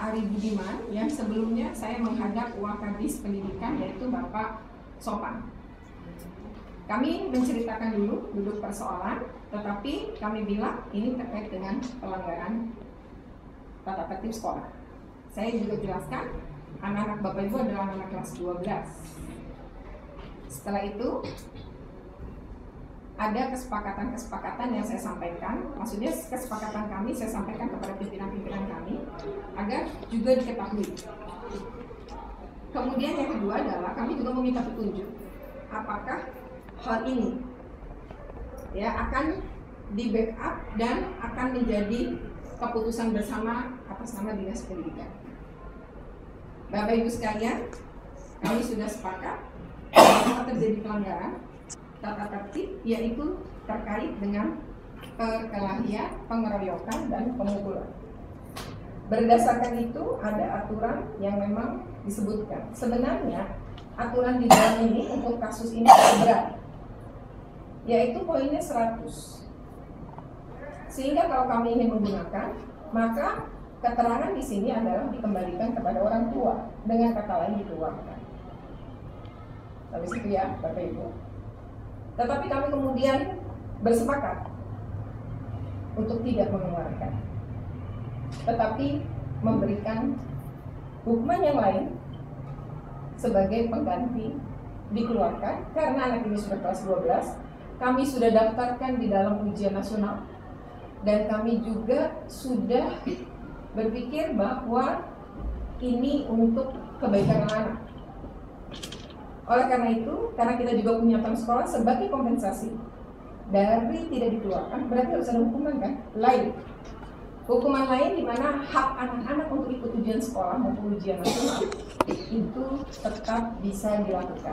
Ari Budiman yang sebelumnya saya menghadap Wakabis Pendidikan, yaitu Bapak Sopan. Kami menceritakan dulu duduk persoalan, tetapi kami bilang ini terkait dengan pelanggaran tata tertib sekolah. Saya juga jelaskan anak-anak Bapak Ibu adalah anak kelas 12. Setelah itu ada kesepakatan yang saya sampaikan, maksudnya kesepakatan kami saya sampaikan kepada pimpinan-pimpinan kami agar juga diketahui. Kemudian yang kedua adalah kami juga meminta petunjuk apakah hal ini ya akan di backup dan akan menjadi keputusan bersama atas nama Dinas Pendidikan. Bapak Ibu sekalian, kami sudah sepakat bahwa terjadi pelanggaran tata tertib, yaitu terkait dengan perkelahian, pengeroyokan, dan pemukulan. Berdasarkan itu ada aturan yang memang disebutkan. Sebenarnya aturan di dalam ini untuk kasus ini berat, yaitu poinnya 100. Sehingga kalau kami ingin menggunakan, maka keterangan di sini adalah dikembalikan kepada orang tua, dengan kata lain dikeluarkan. Habis itu ya, Bapak Ibu. Tetapi kami kemudian bersepakat untuk tidak mengeluarkan, tetapi memberikan hukuman yang lain sebagai pengganti dikeluarkan karena anak ini sudah kelas 12. Kami sudah daftarkan di dalam ujian nasional dan kami juga sudah berpikir bahwa ini untuk kebaikan anak. Oleh karena itu, karena kita juga punya tamu sekolah sebagai kompensasi dari tidak dikeluarkan, berarti harus ada hukuman kan? Lain. Hukuman lain di mana hak anak-anak untuk ikut ujian sekolah maupun ujian nasional itu tetap bisa dilakukan.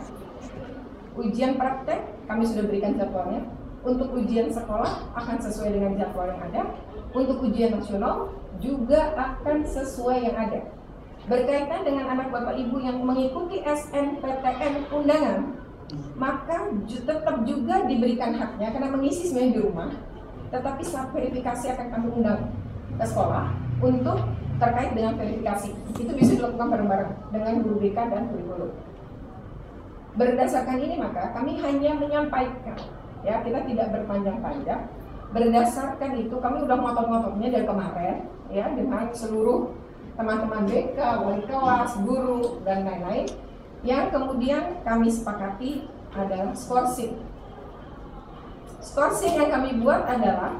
Ujian praktek kami sudah berikan jadwalnya. Untuk ujian sekolah akan sesuai dengan jadwal yang ada. Untuk ujian nasional juga akan sesuai yang ada. Berkaitan dengan anak Bapak Ibu yang mengikuti SNPTN undangan, maka tetap juga diberikan haknya karena mengisi sebenarnya di rumah, tetapi saat verifikasi akan kami undang ke sekolah untuk terkait dengan verifikasi. Itu bisa dilakukan bareng-bareng dengan guru BK dan kurikulum. Berdasarkan ini maka kami hanya menyampaikan, ya kita tidak berpanjang-panjang. Berdasarkan itu kami udah ngotot-ngototnya dari kemarin, ya dengan seluruh teman-teman BK, wali kelas, guru, dan lain-lain. Yang kemudian kami sepakati adalah skorsing. Skorsing yang kami buat adalah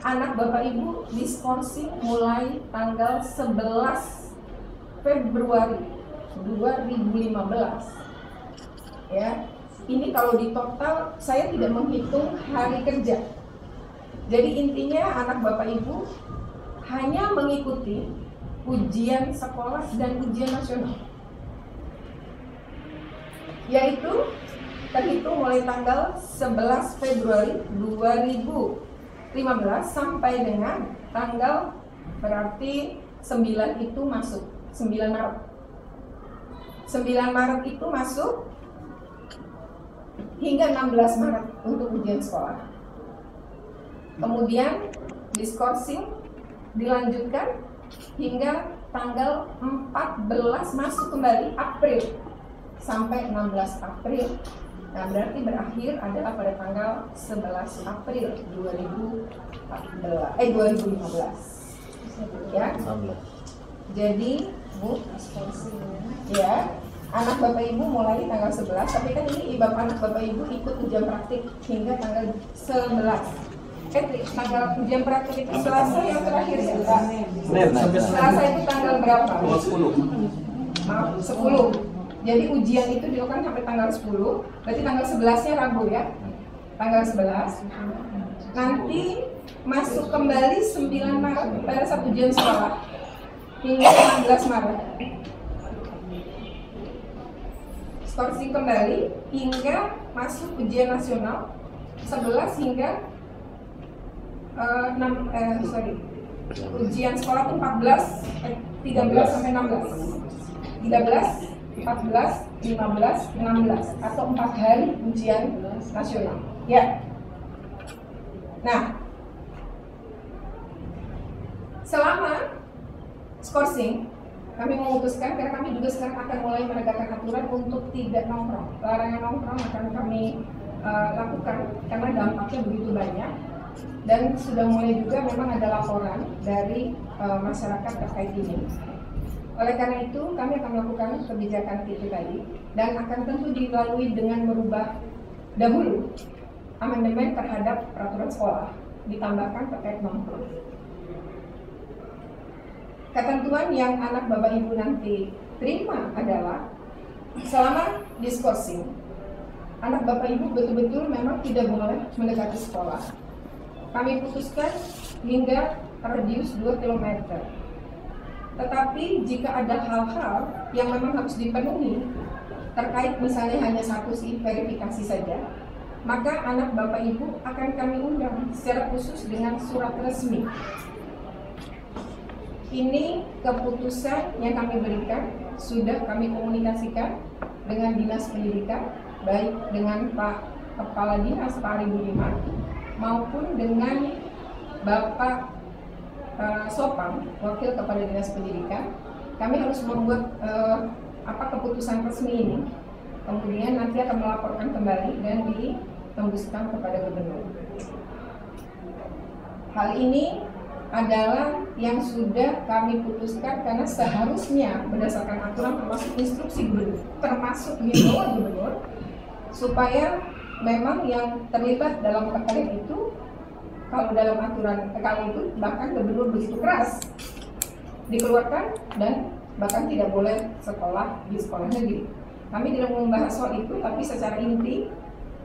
anak Bapak Ibu di skorsing mulai tanggal 11 Februari 2015. Ya, ini kalau di total saya tidak menghitung hari kerja. Jadi intinya anak Bapak Ibu hanya mengikuti ujian sekolah dan ujian nasional, yaitu terhitung mulai tanggal 11 Februari 2015 sampai dengan tanggal berarti 9 itu masuk 9 Maret. 9 Maret itu masuk hingga 16 Maret untuk ujian sekolah. Kemudian diskorsing dilanjutkan hingga tanggal 14 masuk kembali April sampai 16 April. Nah, berarti berakhir adalah pada tanggal 11 April 2015. Ya. Jadi, Bu, ya, anak Bapak Ibu mulai tanggal 11, tapi kan ini anak Bapak Ibu ikut ujian praktik hingga tanggal 11. Tanggal ujian praktik itu Selasa yang terakhir ya, Pak? Selasa itu tanggal berapa? 10. Maaf, 10. Jadi ujian itu dilakukan sampai tanggal 10. Berarti tanggal 11-nya Rabu ya. Tanggal 11. Nanti masuk kembali 9 Maret pada saat ujian sekolah hingga 16 Maret. Skorsing kembali hingga masuk ujian nasional 11 hingga ujian sekolah itu 13 sampai 16. 13, 14, 15, 16 atau 4 hari ujian nasional. Ya. Nah, selama skorsing, kami memutuskan karena kami juga sekarang akan mulai menegakkan aturan untuk tidak nongkrong. Larangan nongkrong akan kami lakukan karena dampaknya begitu banyak, dan sudah mulai juga memang ada laporan dari masyarakat terkait ini. Oleh karena itu kami akan melakukan kebijakan itu tadi, dan akan tentu dilalui dengan merubah dahulu amandemen terhadap peraturan sekolah, ditambahkan terkait nongkrong. Ketentuan yang anak bapak ibu nanti terima adalah selama diskorsing, anak bapak ibu betul-betul memang tidak boleh mendekati sekolah. Kami putuskan hingga radius 2 km. Tetapi jika ada hal-hal yang memang harus dipenuhi, terkait misalnya hanya satu verifikasi saja, maka anak bapak ibu akan kami undang secara khusus dengan surat resmi. Ini keputusan yang kami berikan, sudah kami komunikasikan dengan Dinas Pendidikan, baik dengan Pak Kepala Dinas Pak Ari Budiman maupun dengan Bapak Sopang, Wakil Kepala Dinas Pendidikan. Kami harus membuat keputusan resmi ini, kemudian nanti akan melaporkan kembali dan ditembuskan kepada gubernur. Hal ini adalah yang sudah kami putuskan karena seharusnya berdasarkan aturan termasuk instruksi gubernur, termasuk himbauan gubernur, supaya memang yang terlibat dalam perkara itu, kalau dalam aturan kalau itu bahkan gubernur begitu keras dikeluarkan dan bahkan tidak boleh sekolah di sekolah negeri. Kami tidak membahas soal itu, tapi secara inti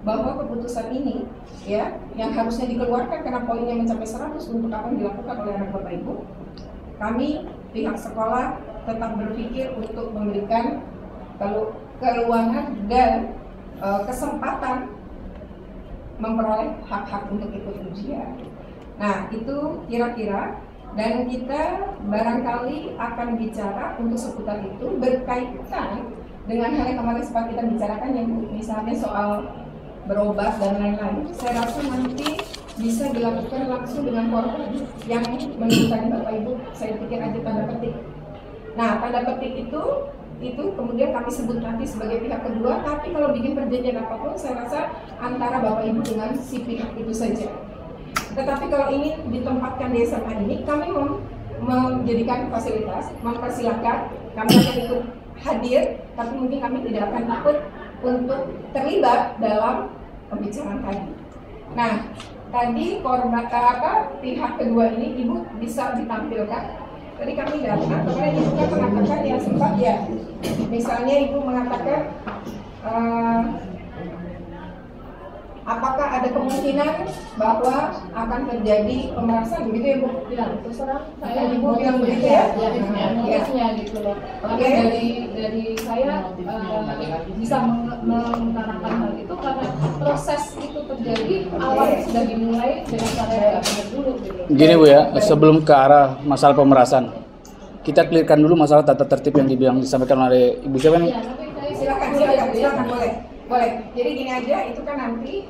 bahwa keputusan ini ya yang harusnya dikeluarkan karena poinnya mencapai 100 untuk apa yang dilakukan oleh anak bapak ibu, kami pihak sekolah tetap berpikir untuk memberikan keluangan dan kesempatan memperoleh hak-hak untuk ikut ujian. Nah itu kira-kira, dan kita barangkali akan bicara untuk seputar itu berkaitan dengan hal yang kemarin sempat kita bicarakan, yang misalnya soal berobat dan lain-lain. Saya rasa nanti bisa dilakukan langsung dengan korban yang menunjukkan bapak ibu, saya pikir aja tanda petik. Nah tanda petik itu kemudian kami sebut nanti sebagai pihak kedua, tapi kalau bikin perjanjian apapun saya rasa antara bapak ibu dengan si pihak itu saja. Tetapi kalau ini ditempatkan di SMA ini, kami menjadikan fasilitas, mempersilahkan, kami akan ikut hadir, tapi mungkin kami tidak akan takut untuk terlibat dalam pembicaraan tadi. Nah, tadi pihak kedua ini ibu bisa ditampilkan. Tadi kami datang, karena ibu kan mengatakan yang sempat ya, misalnya ibu mengatakan apakah ada kemungkinan bahwa akan terjadi pemerasan, begitu ya Bu? Ya, terserah saya. Ibu bilang begitu ya? Motifnya gitu loh. Oke. Dari saya bisa mengutarakan hal itu karena proses itu terjadi awalnya sudah dimulai dengan cara yang benar dulu gitu. Gini Bu ya, sebelum ke arah masalah pemerasan, kita clearkan dulu masalah tata tertib yang disampaikan oleh Ibu siapa nih? Ya, tapi saya Silakan boleh. Jadi gini aja, itu kan nanti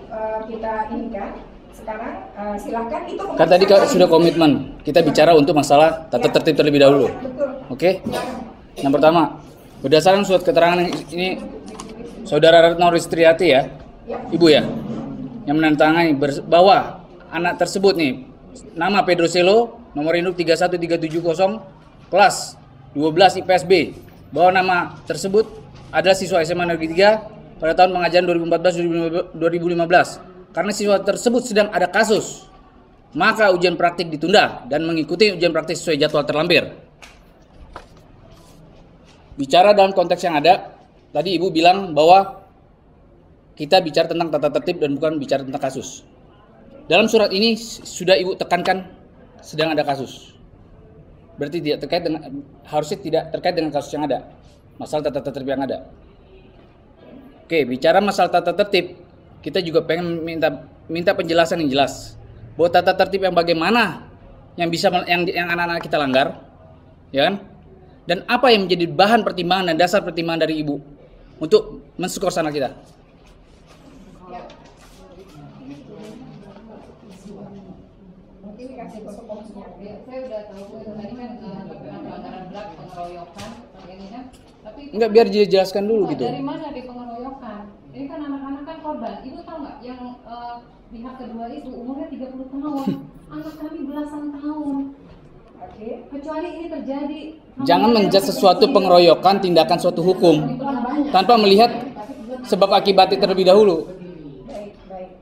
kita inikan. Sekarang silakan itu. Kan tadi sudah komitmen, kita bicara untuk masalah tata tertib terlebih dahulu. Betul. Oke? Yang pertama, berdasarkan surat keterangan ini Saudara Retno Ristriati ya, Ibu ya, yang menandatangani bahwa anak tersebut nih, nama Pedro Selo, nomor induk 31370, kelas 12 IPSB, bahwa nama tersebut adalah siswa SMA Negeri 3 pada tahun pengajaran 2014-2015. Karena siswa tersebut sedang ada kasus, maka ujian praktik ditunda dan mengikuti ujian praktik sesuai jadwal terlampir. Bicara dalam konteks yang ada, tadi Ibu bilang bahwa kita bicara tentang tata tertib dan bukan bicara tentang kasus. Dalam surat ini sudah Ibu tekankan sedang ada kasus. Berarti tidak terkait dengan, harusnya tidak terkait dengan kasus yang ada, masalah tata tertib yang ada. Oke, bicara masalah tata tertib, kita juga pengen minta penjelasan yang jelas bahwa tata tertib yang bagaimana yang bisa yang anak-anak kita langgar, ya kan? Dan apa yang menjadi bahan pertimbangan dan dasar pertimbangan dari Ibu untuk menskor anak kita? Mungkin dikasih fotokopinya. Saya udah tahu tadi kan pelanggaran pengeroyokan, ya kan? Tapi Enggak, biar dijelaskan dulu gitu. dari mana di pengeroyokan? Ini kan anak-anak kan korban. Ibu tahu nggak yang pihak kedua itu umurnya 30 tahun, anak kami belasan tahun. Oke. Kecuali ini terjadi. Jangan menjudge sesuatu pengeroyokan tindakan suatu hukum tanpa melihat sebab akibatnya terlebih dahulu. Baik, baik.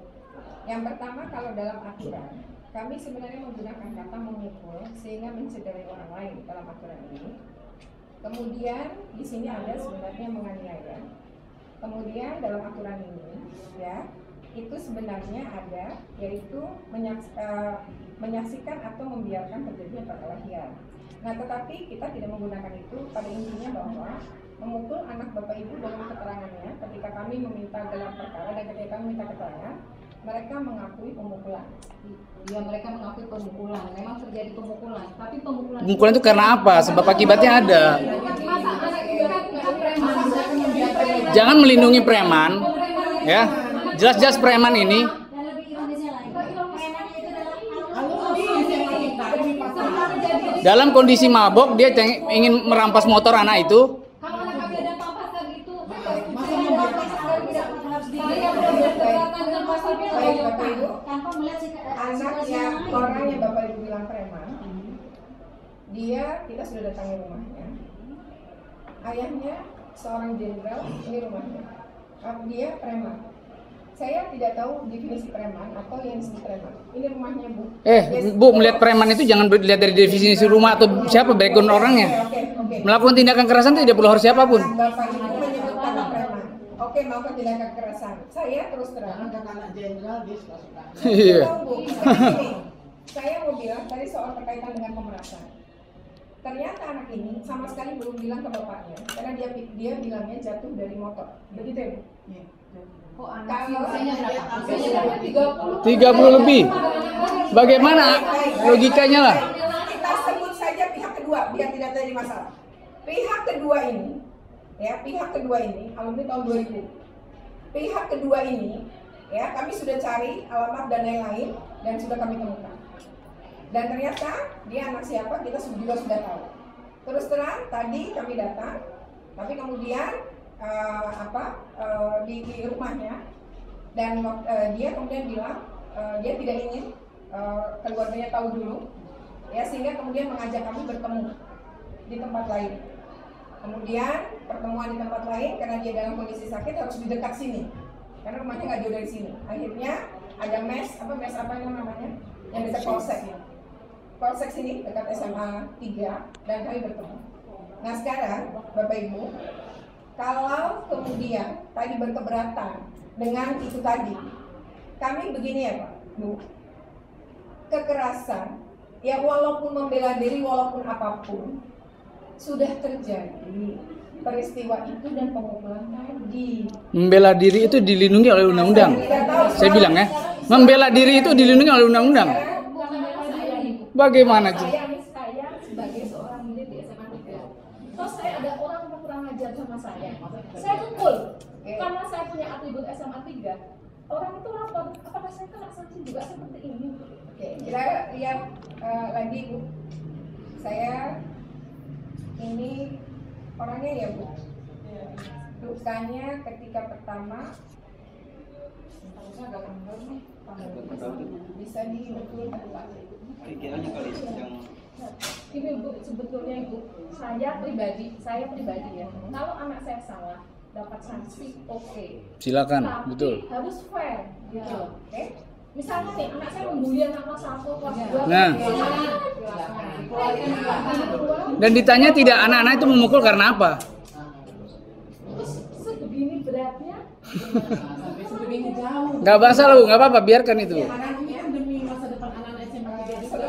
Yang pertama, kalau dalam aturan, kami sebenarnya menggunakan kata memukul sehingga mencederai orang lain dalam aturan ini. Kemudian di sini ada sebenarnya menganiaya. Kemudian dalam aturan ini, ya, itu sebenarnya ada yaitu menyaksikan atau membiarkan terjadinya perkelahian. Nah, tetapi kita tidak menggunakan itu pada intinya bahwa memukul anak bapak ibu dalam keterangannya ketika kami meminta gelar perkara dan ketika kami minta keterangan, mereka mengakui pemukulan. Ya, mereka mengakui pemukulan. Memang terjadi pemukulan, tapi pemukulan. Pemukulan itu karena apa? Sebab akibatnya ada. Masa anak itu kan preman. Jangan melindungi preman, ya. Jelas-jelas preman ini dalam kondisi mabok, dia ingin merampas motor anak itu. Kalau anak kami ada papasan itu, Baik, Bapak Ibu, anak yang orang yang Bapak Ibu bilang preman, dia kita sudah datangi rumahnya. Ayahnya seorang jenderal, ini rumahnya. Dia preman. Saya tidak tahu definisi preman atau yang disebut preman. Ini rumahnya Bu. Bu, melihat preman itu jangan dilihat dari definisi rumah atau siapa background orangnya. Oke. Melakukan tindakan kekerasan itu tidak perlu harus siapapun. Bapak Ibu menyebut kata preman. Oke, melakukan tindakan kekerasan. Saya terus terang. Anak jenderal dia suka-suka. Iya. Bu, begini. Saya mau bilang tadi soal berkaitan dengan pemerasan. Ternyata anak ini sama sekali belum bilang ke bapaknya, karena dia bilangnya jatuh dari motor. Begitu ya, Bu? kok anak sih usianya berapa? Usianya berapa? 30 lebih. Bagaimana logikanya lah? Kita sebut saja pihak kedua biar tidak terjadi masalah. Pihak kedua ini, ya, pihak kedua ini alumni tahun 2000. Pihak kedua ini, ya, kami sudah cari alamat dan lain-lain dan sudah kami temukan. Dan ternyata dia anak siapa kita juga sudah tahu. Terus terang tadi kami datang, tapi kemudian di rumahnya dan dia kemudian bilang dia tidak ingin keluarganya tahu dulu, ya, sehingga kemudian mengajak kami bertemu di tempat lain. Kemudian pertemuan di tempat lain karena dia dalam kondisi sakit harus di dekat sini, karena rumahnya nggak jauh dari sini. Akhirnya ada mes apa namanya yang dekat polsek sini dekat SMA 3 dan kami bertemu. Nah sekarang Bapak Ibu, kalau kemudian tadi berkeberatan dengan itu tadi, kami begini ya Pak Bu, kekerasan ya walaupun membela diri walaupun apapun sudah terjadi peristiwa itu dan pemukulan tadi. Membela diri itu dilindungi oleh undang-undang. Saya bilang ya, membela diri itu dilindungi oleh undang-undang. Bagaimana sih? Saya sebagai seorang murid di SMA 3. Terus saya ada orang yang kurang ajar sama saya. Saya pukul. Karena saya punya atribut SMA 3. Orang itu lapor, apakah saya kena sanksi juga seperti ini? Oke, kita lihat lagi Bu. Saya ini orangnya ya Bu. Lukanya ketika pertama agak kendor nih, bisa dibetulkan Pak. Ini Bu, sebetulnya Ibu, saya pribadi ya. Kalau anak saya salah, dapat sanksi, oke. Silakan, Tapi betul. harus fair, gitu. Ya, oke. Misalnya nih, anak saya membuli anak kelas 1, kelas 2. Nah. Dan ditanya tidak anak-anak itu memukul karena apa? Terus sebegini beratnya, Sampai sebegini jauh. Nggak masalah Bu, nggak apa-apa, biarkan itu. Anak ini kan demi masa depan anak-anak SMA 3 juga.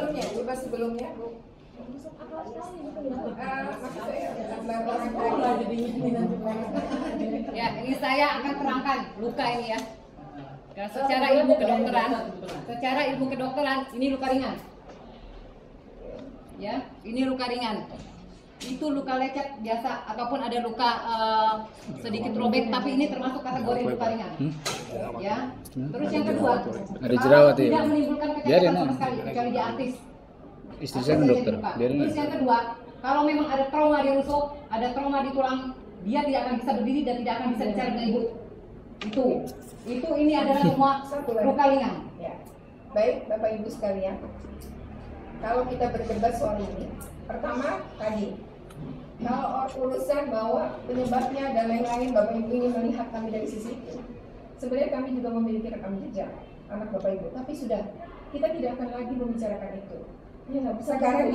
Sebelumnya Bu, masuk akal sekali gitu ya. maksud saya Sekolah jadinya ini nanti mereka. Ya, ini saya akan terangkan luka ini ya. Dan secara ilmu kedokteran, ini luka ringan. Ya, ini luka ringan. Itu luka lecet biasa ataupun ada luka sedikit robek, tapi ini termasuk kategori luka ringan. Ya. Terus yang kedua, Ada jerawat ya. tidak menimbulkan Biarin kecacatan sama aja. sekali kecuali di artis. Istri saya kan dokter. Biarin Terus aja. yang kedua, Kalau memang ada trauma di rusuk, ada trauma di tulang, dia tidak akan bisa berdiri dan tidak akan bisa bicara dengan ibu. Itu ini adalah semua luka ringan. Ya. Baik, Bapak Ibu sekalian. Kalau kita berdebat soal ini, pertama tadi, kalau urusan bahwa penyebabnya dan lain-lain, Bapak Ibu ingin melihat kami dari sisi itu. Sebenarnya kami juga memiliki rekam jejak anak Bapak Ibu, tapi sudah kita tidak akan lagi membicarakan itu. Ya, nggak bisa sekarang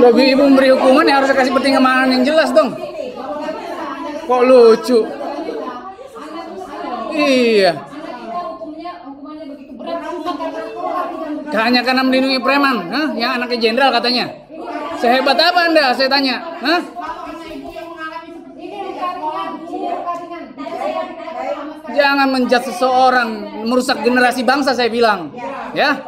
Lebih ibu memberi hukuman ya harus kasih pertimbangan yang jelas dong. Kok lucu? Iya. Hukumannya begitu berat Hanya karena melindungi preman, hah? Yang anaknya jenderal katanya. Sehebat apa Anda? Saya tanya, hah? Jangan menjudge seseorang, merusak generasi bangsa saya bilang. Ya.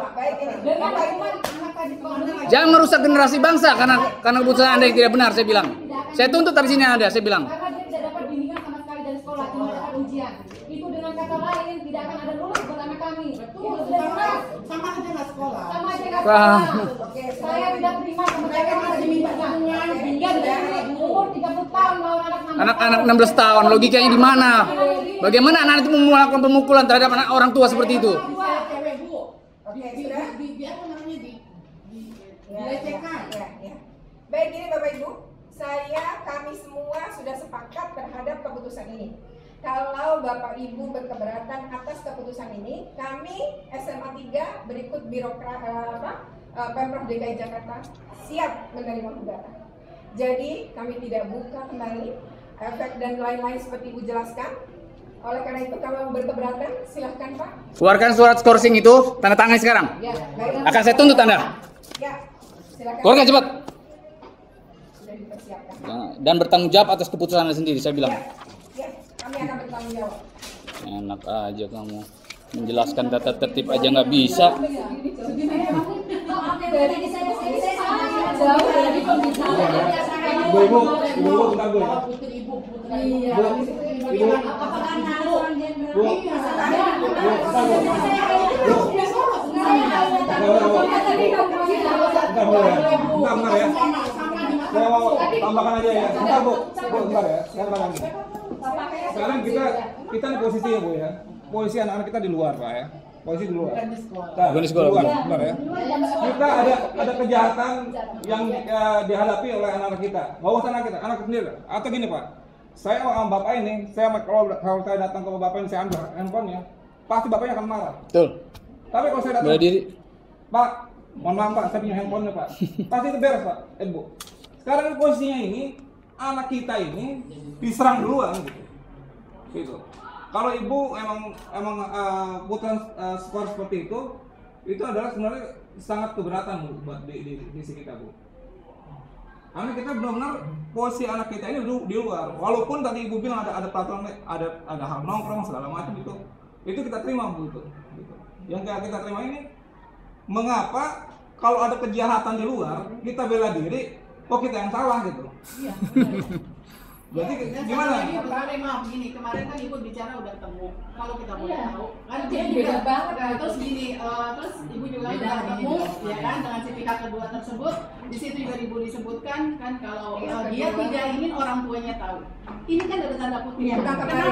Jangan merusak generasi bangsa karena keputusan Anda yang tidak benar saya bilang. Saya tuntut habis ini Anda, saya bilang. Karena dia tidak dapat bimbingan sama sekali dari sekolah, cuma dapat ujian. Itu dengan kata lain tidak akan ada lulus buat anak kami. Betul. Sama aja nggak sekolah. Sama aja nggak sekolah. Saya tidak terima sama mereka masih dimintakannya. Dia dari umur 30 tahun mau Anak-anak 16 tahun, logikanya di mana? Bagaimana anak itu melakukan pemukulan terhadap anak orang tua seperti itu? Cewek Bu. Oke, sudah. Di apa namanya Dilecehkan. Ya. Baik, gini Bapak Ibu, kami semua sudah sepakat terhadap keputusan ini. Kalau Bapak Ibu berkeberatan atas keputusan ini, kami SMA 3 berikut Pemprov DKI Jakarta siap menerima gugatan. Jadi kami tidak buka kembali efek dan lain-lain seperti Ibu jelaskan. Oleh karena itu kalau berkeberatan silahkan Pak. Keluarkan surat skorsing itu, tanda tangan sekarang. Ya, baik. Akan saya tuntut Anda. Ya, silakan. Keluarkan cepat. Sudah dipersiapkan. Dan bertanggung jawab atas keputusan Anda sendiri, saya bilang. Ya, kami akan bertanggung jawab. Enak aja kamu. Menjelaskan tata tertib aja nggak bisa. Ibu, bentar Bu. Iya. Tambahkan aja ya. Bentar Bu, bentar ya. Sekarang kita di posisi ya Bu ya. Posisi anak-anak kita di luar Pak ya. Posisi di luar. Bukan di sekolah. Bentar ya. Kita ada kejahatan yang dihadapi oleh anak-anak kita. Bawa anak kita, anak sendiri. Atau gini Pak. Saya sama bapak ini, kalau saya datang ke bapak ini saya ambil handphonenya, pasti bapaknya akan marah. Betul. Tapi kalau saya datang, Bela diri. Pak, mohon maaf Pak, saya punya handphonenya Pak. Pasti itu beres Pak, Bu. Sekarang posisinya ini, anak kita ini diserang duluan gitu. Kalau ibu emang putusan skor seperti itu adalah sebenarnya sangat keberatan Bu buat di sisi kita Bu. Karena kita benar-benar posisi anak kita ini di luar. Walaupun tadi ibu bilang ada peraturan, ada hal nongkrong segala macam itu kita terima Bu gitu. Yang kita terima ini, mengapa kalau ada kejahatan di luar kita bela diri, kok kita yang salah gitu? Iya. Berarti gimana? Maaf gini, kemarin kan ibu bicara udah ketemu. Kalau kita boleh tahu, kan Dia dia beda juga banget. terus gini, terus ibu juga udah ketemu, ya kan, dengan si pihak kedua tersebut. Di situ juga ibu disebutkan kan kalau dia tidak ingin orang tuanya tahu. Ini kan ada tanda kutip. Bukan kemarin.